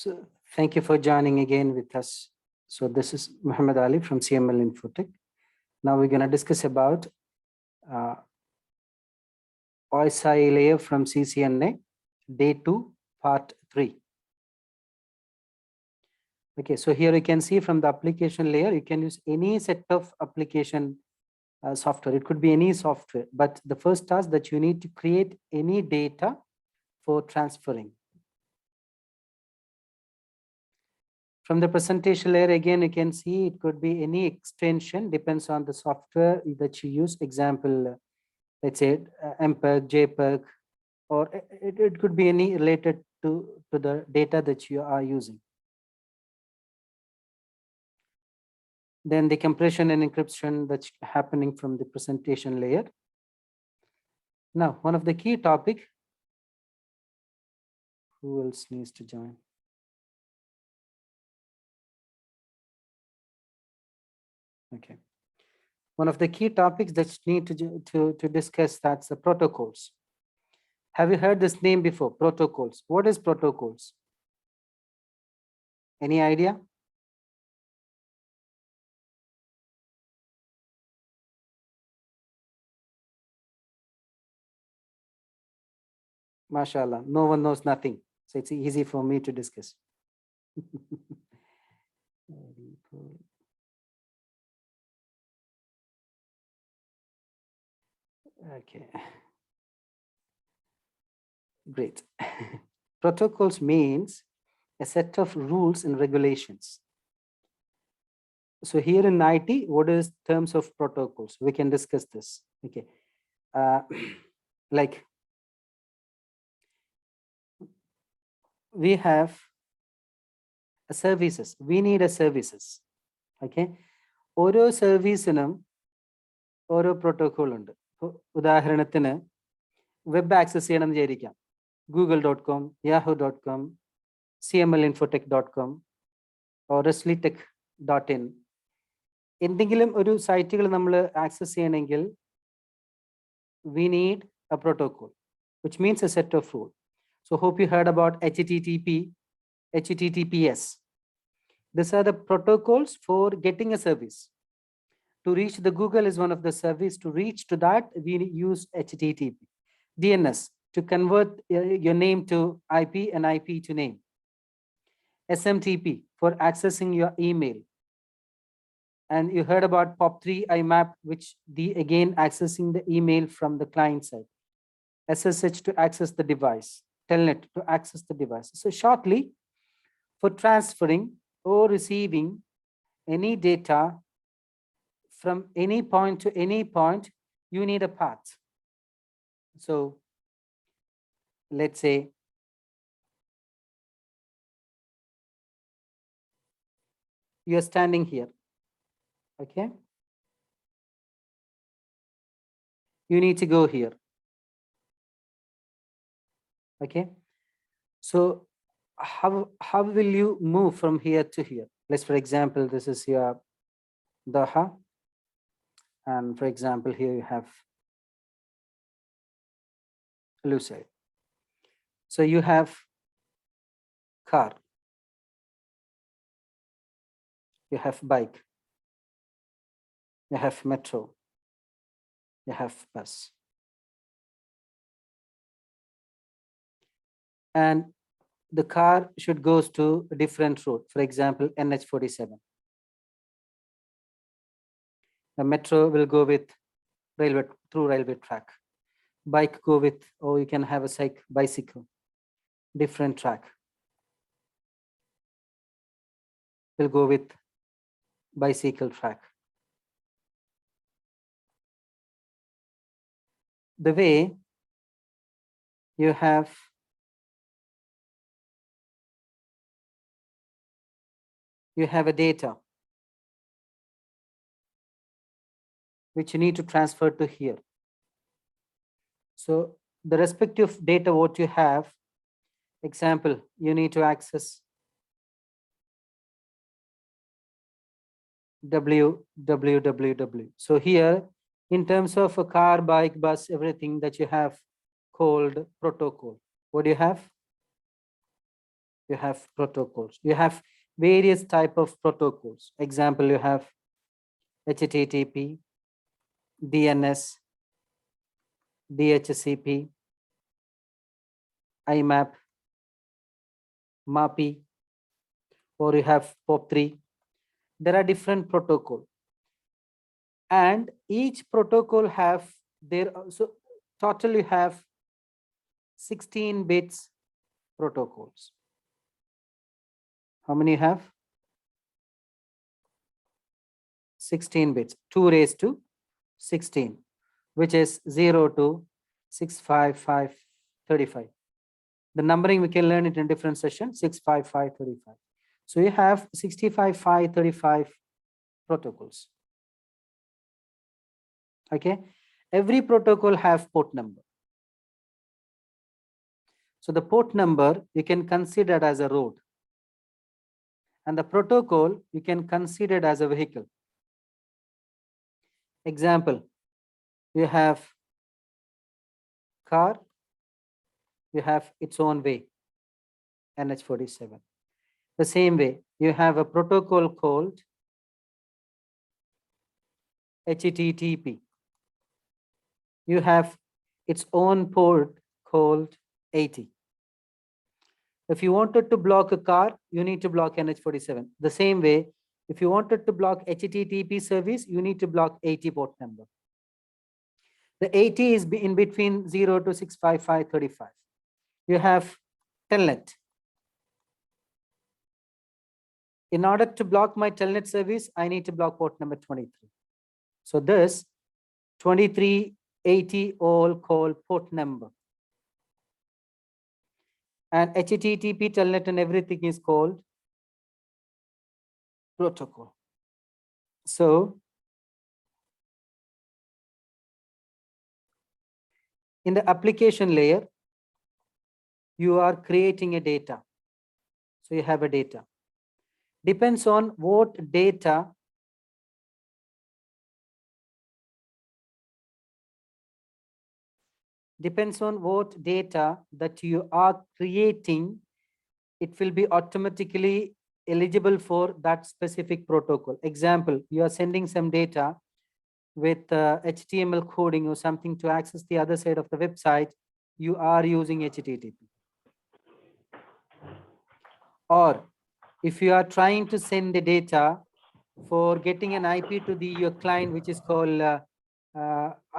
So thank you for joining again with us. So this is Muhammad Ali from CML InfoTech. Now we're going to discuss about OSI layer from CCNA, day 2, part 3. Okay, so here you can see from the application layer, you can use any set of application software. It could be any software, but the first task that you need to create any data for transferring. From the presentation layer, again, you can see it could be any extension, depends on the software that you use. Example, let's say MPEG, JPEG, or it could be any related to the data that you are using. Then the compression and encryption that's happening from the presentation layer. Now, one of the key topic, who else needs to join? Okay. One of the key topics that need to discuss, that's the protocols. Have you heard this name before? Protocols. What is protocols? Any idea? MashaAllah, no one knows nothing. So it's easy for me to discuss. Okay. Great. Protocols means a set of rules and regulations. So here in IT, what is terms of protocols? We can discuss this. Okay. Like we have a services. We need a services. Okay. Oro service inum oro protocol undu. ഉദാഹരണത്തിന് web access ചെയ്യണമെന്ന് വിചാരിക്കാം. google.com, yahoo.com, cmlinfotech.com or reslytech.in. എന്തെങ്കിലും ഒരു സൈറ്റുകൾ നമ്മൾ access ചെയ്യണമെങ്കിൽ we need a protocol, which means a set of rules. So hope you heard about HTTP, HTTPS. These are the protocols for getting a service. To reach the Google is one of the service. To reach to that, we use HTTP. DNS, to convert your name to IP and IP to name. SMTP, for accessing your email. And you heard about POP3 IMAP, which again accessing the email from the client side. SSH to access the device. Telnet to access the device. So shortly, for transferring or receiving any data from any point to any point, you need a path. So let's say you're standing here, okay? You need to go here, okay? So how will you move from here to here? Let's, for example, this is your Doha. And for example, here you have Lucid. So you have car, you have bike, you have metro, you have bus. And the car should go to a different route, for example, NH47. The metro will go with railway, through railway track. Bike go with, or you can have a bicycle, different track. Will go with bicycle track. The way you have a data which you need to transfer to here. So the respective data what you have, example, you need to access www. So here, in terms of a car, bike, bus, everything that you have called protocol. What do you have? you have protocols. You have various type of protocols. Example, you have HTTP, DNS, DHCP, IMAP, MAPI, or you have POP3. There are different protocols, and each protocol have their, so total you have 16 bits protocols. How many you have? 16 bits, 2 raised to 16, which is 0 to 65535. The numbering we can learn it in different sessions, 65535. So you have 65535 protocols. Okay, every protocol have port number. So the port number you can consider as a road, and the protocol you can consider as a vehicle. Example, you have car, you have its own way, NH47. The same way, you have a protocol called HTTP. You have its own port called 80. If you wanted to block a car, you need to block NH47. The same way, if you wanted to block HTTP service, you need to block 80 port number. The 80 is in between 0 to 65535. You have telnet. In order to block my telnet service, I need to block port number 23. So this 2380 all call port number. And HTTP, telnet, and everything is called protocol. So in the application layer, you are creating a data. So you have a data. Depends on what data that you are creating, it will be automatically eligible for that specific protocol. Example, you are sending some data with HTML coding or something to access the other side of the website, you are using HTTP. Or if you are trying to send the data for getting an IP to your client, which is called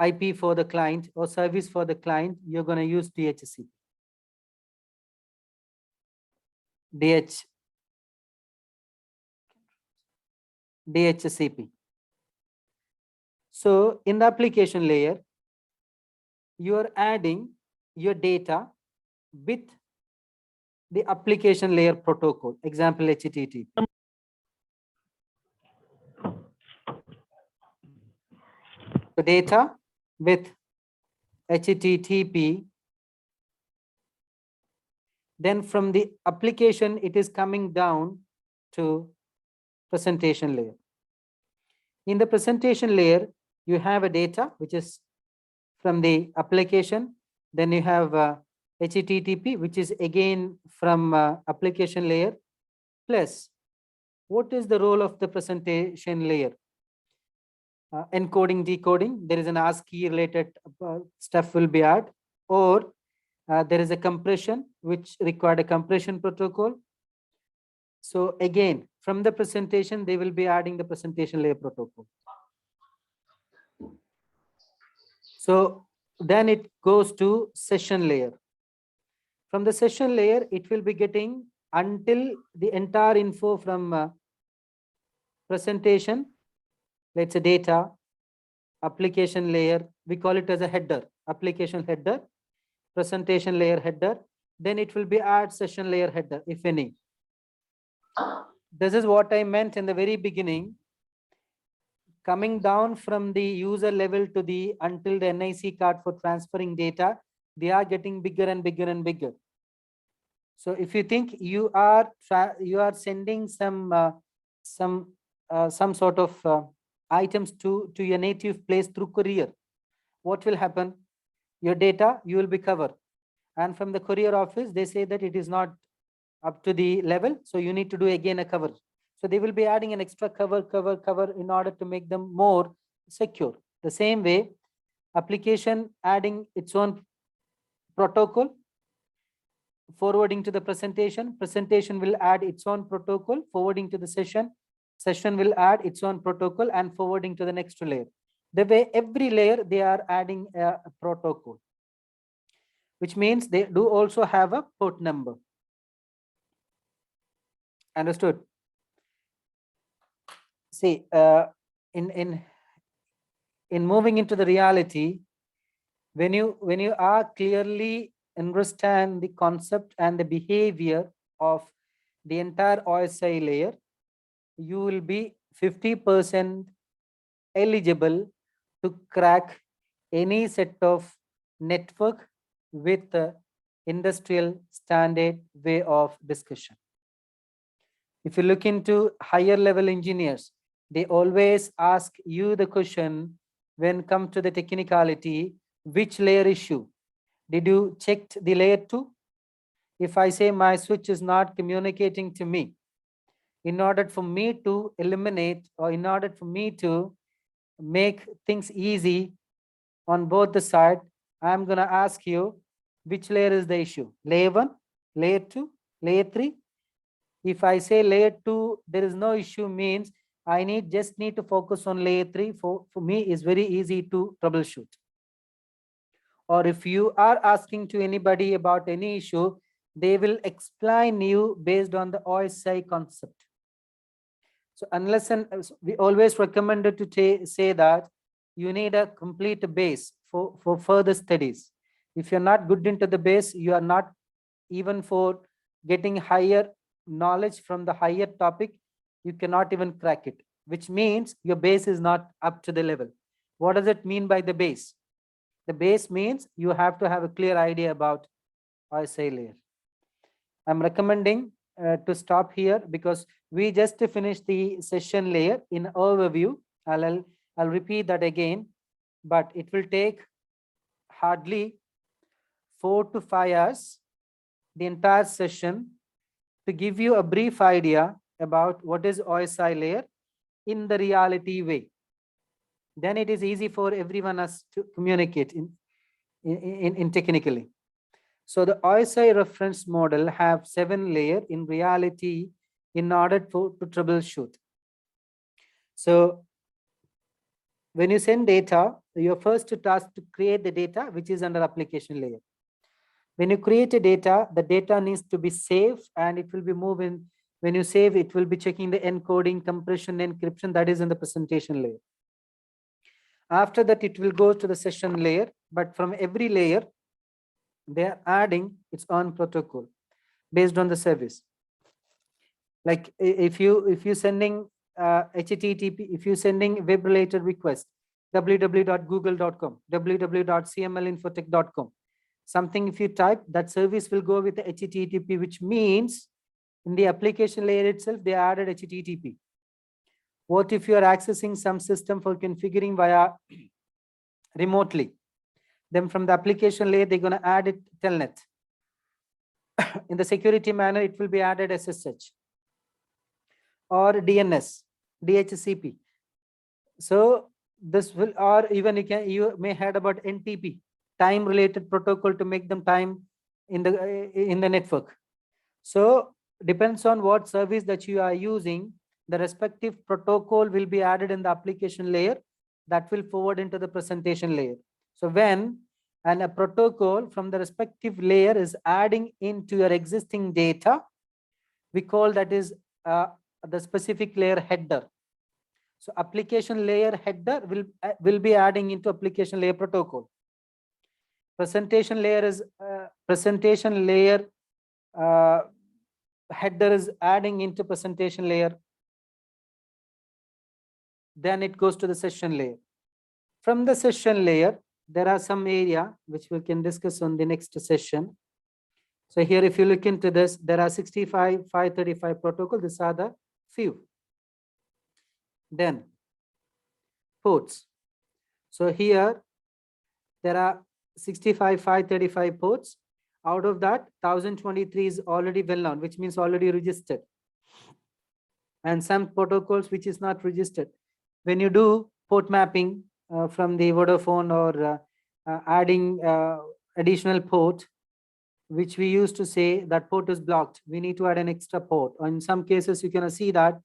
IP for the client or service for the client, you're going to use DHCP. DHCP. So in the application layer, you are adding your data with the application layer protocol, example HTTP. The data with HTTP, then from the application, it is coming down to presentation layer. In the presentation layer, you have a data which is from the application. Then you have HTTP, which is again from application layer. Plus, what is the role of the presentation layer? Encoding, decoding. There is an ASCII related stuff will be added, or there is a compression which required a compression protocol. So again, from the presentation, they will be adding the presentation layer protocol. So then it goes to session layer. From the session layer, it will be getting until the entire info from presentation, let's say data, application layer, we call it as a header, application header, presentation layer header, then it will be add session layer header, if any. This is what I meant in the very beginning. Coming down from the user level to the until the NIC card for transferring data, they are getting bigger and bigger and bigger. So if you think you are sending some sort of items to your native place through courier, what will happen? Your data you will be covered, and from the courier office they say that it is not up to the level. So you need to do again a cover. So they will be adding an extra cover in order to make them more secure. The same way, application adding its own protocol, forwarding to the presentation will add its own protocol, forwarding to the session will add its own protocol and forwarding to the next layer. The way every layer they are adding a protocol, which means they do also have a port number. Understood? See, in moving into the reality, when you are clearly understand the concept and the behavior of the entire OSI layer, you will be 50% eligible to crack any set of network with the industrial standard way of discussion. If you look into higher level engineers, they always ask you the question when come to the technicality, which layer issue? Did you check the layer 2? If I say my switch is not communicating to me, in order for me to eliminate or in order for me to make things easy on both the side, I'm going to ask you which layer is the issue, layer 1, layer 2, layer 3. If I say layer 2, there is no issue, means I just need to focus on layer 3. For me, is very easy to troubleshoot. Or if you are asking to anybody about any issue, they will explain you based on the OSI concept. So unless we always recommended to say that you need a complete base for further studies. If you're not good into the base, you are not even for getting higher knowledge from the higher topic, you cannot even crack it, which means your base is not up to the level. What does it mean by the base? The base means you have to have a clear idea about OSI layer. I'm recommending to stop here because we just finished the session layer in overview. I'll repeat that again, but it will take hardly 4 to 5 hours, the entire session, to give you a brief idea about what is OSI layer in the reality way. Then it is easy for everyone us to communicate in technically. So the OSI reference model have 7 layers in reality in order to troubleshoot. So when you send data, your first task to create the data, which is under application layer. When you create a data, the data needs to be saved and it will be moving. When you save, it will be checking the encoding, compression, encryption, that is in the presentation layer. After that, it will go to the session layer, but from every layer, they are adding its own protocol based on the service. Like if you sending HTTP, if you sending web related request, www.google.com, www.cmlinfotech.com, something if you type, that service will go with the HTTP, which means in the application layer itself, they added HTTP. What if you are accessing some system for configuring via remotely? Then from the application layer, they're going to add it telnet. In the security manner, it will be added SSH or DNS, DHCP. So this will, or even you may heard about NTP, time related protocol, to make them time in the network. So depends on what service that you are using, the respective protocol will be added in the application layer that will forward into the presentation layer. So when a protocol from the respective layer is adding into your existing data, we call that is the specific layer header. So application layer header will be adding into application layer protocol. Presentation layer is header is adding into presentation layer. Then it goes to the session layer. From the session layer, there are some area which we can discuss on the next session. So here, if you look into this, there are 65, 535 protocol. These are the few. Then ports. So here, there are 65, 535 ports. Out of that, 1023 is already well known, which means already registered. And some protocols which is not registered. When you do port mapping from the Vodafone or adding additional port, which we used to say that port is blocked, we need to add an extra port. Or in some cases, you can see that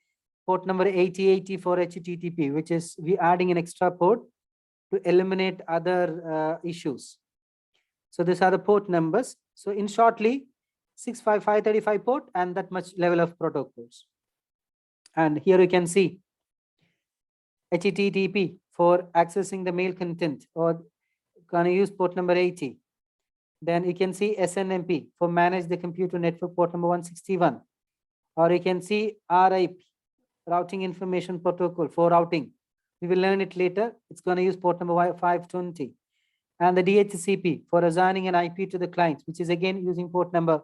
port number 8080 for HTTP, which is we adding an extra port to eliminate other issues. So these are the port numbers. So in shortly, 65535 port and that much level of protocols. And here you can see HTTP for accessing the mail content, or can you use port number 80. Then you can see SNMP for manage the computer network, port number 161. Or you can see RIP, routing information protocol for routing. We will learn it later. It's going to use port number 520. And the DHCP for assigning an IP to the client, which is again using port number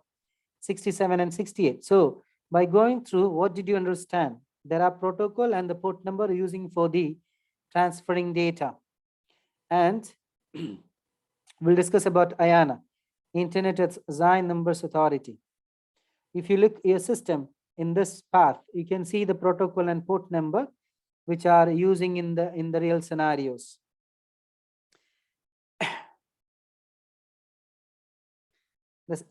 67 and 68. So by going through, what did you understand? There are protocol and the port number using for the transferring data. And we'll discuss about IANA, Internet Assign Numbers Authority. If you look at your system in this path, you can see the protocol and port number which are using in the real scenarios.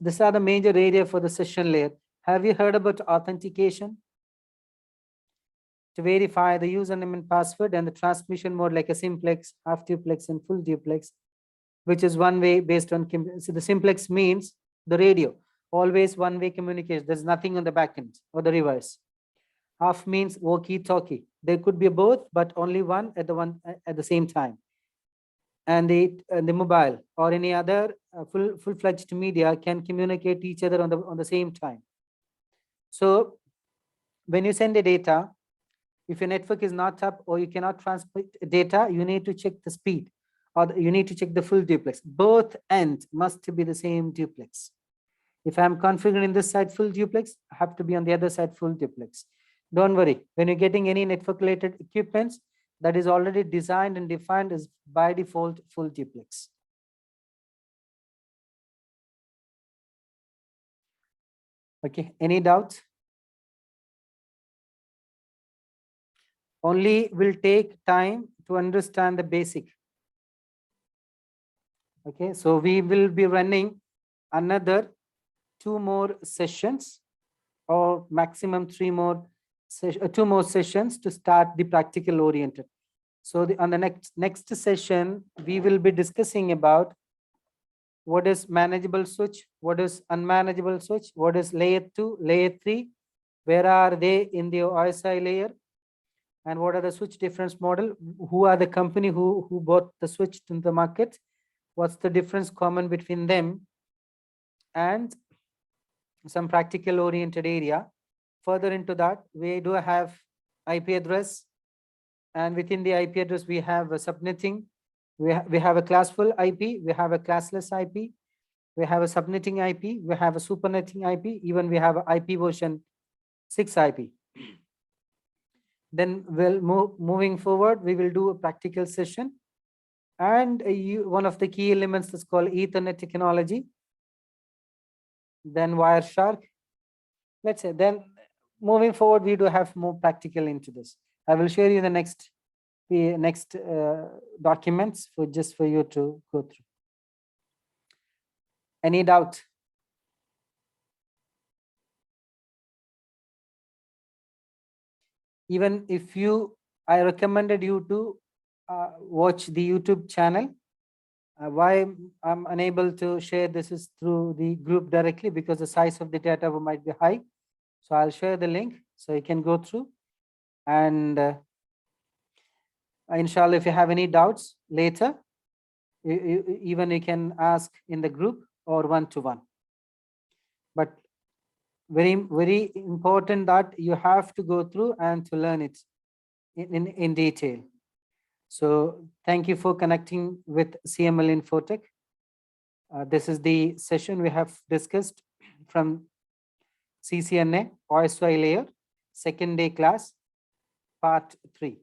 These are the major area for the session layer. Have you heard about authentication? To verify the username and password and the transmission mode like a simplex, half duplex, and full duplex, which is one way based on, so the simplex means the radio, always one way communication. There's nothing on the back end or the reverse. Half means walkie-talkie. There could be both, but only one at the same time. And the mobile or any other full-fledged media can communicate each other on the same time. So when you send the data, if your network is not up or you cannot transmit data, you need to check the speed, or you need to check the full duplex. Both ends must be the same duplex. If I'm configuring this side full duplex, I have to be on the other side full duplex. Don't worry, when you're getting any network related equipments, that is already designed and defined as by default full duplex. Okay, any doubts? Only will take time to understand the basic. Okay, so we will be running another 2 more sessions, or maximum 2 more sessions to start the practical oriented. So on the next session, we will be discussing about what is manageable switch, what is unmanageable switch, what is layer 2, layer 3, where are they in the OSI layer, and what are the switch difference model, who are the company who bought the switch to the market, what's the difference common between them, and some practical oriented area. Further into that, we do have IP address, and within the IP address, we have a subnetting. We have a classful IP, we have a classless IP, we have a subnetting IP, we have a supernetting IP, even we have IP version 6 IP. Then moving forward, we will do a practical session. And one of the key elements is called Ethernet technology. Then Wireshark. Let's say, then moving forward, we do have more practical into this. I will share you the next documents just for you to go through. Any doubt? Even if I recommended you to watch the YouTube channel. Why I'm unable to share this is through the group directly, because the size of the data might be high. So I'll share the link so you can go through. And inshallah, if you have any doubts later, even you can ask in the group or one-to-one. But very, very important that you have to go through and to learn it in detail. So thank you for connecting with CML InfoTech. This is the session we have discussed from CCNA OSI layer, second day class, part 3.